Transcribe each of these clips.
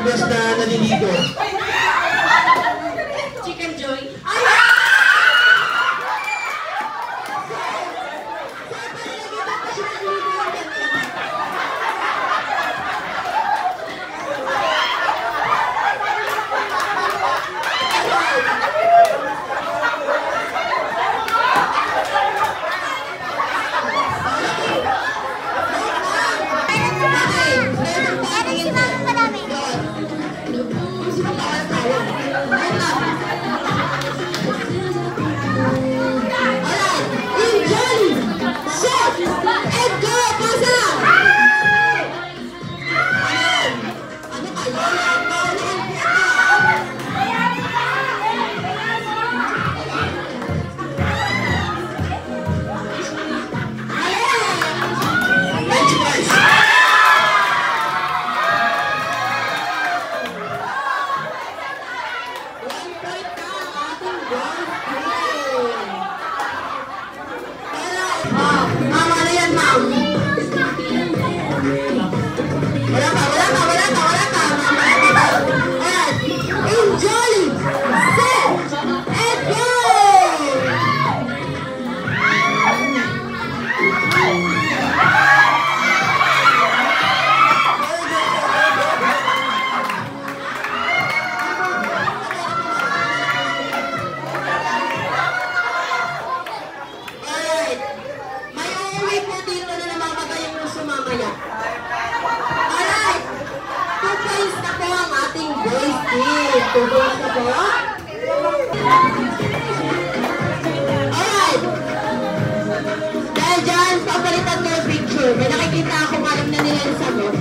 Basta naliligo. Chicken Joy. Alright. Dahil dyan, papalitan ko yung picture. May nakikita ako alam na nila yung sagot.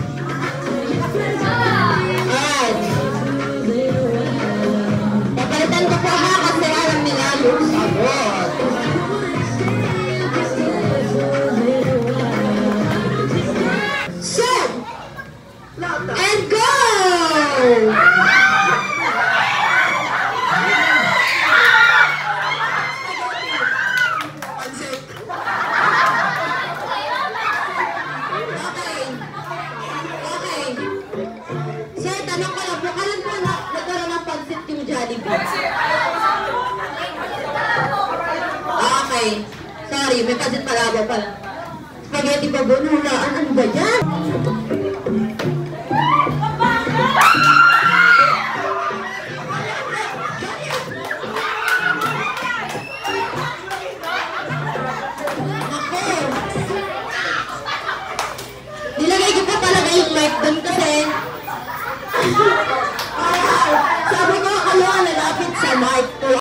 Alright. Papalitan ko po ha kasi alam nila yung sagot. Set! And go! Okay. Sorry, may pasit palabo pala. Spaghetti pa bunulaan. Ano ba yan? Ako. Nilagay ko pa talaga yung mic doon kasi sabi ko, ano, lalapit sa mic.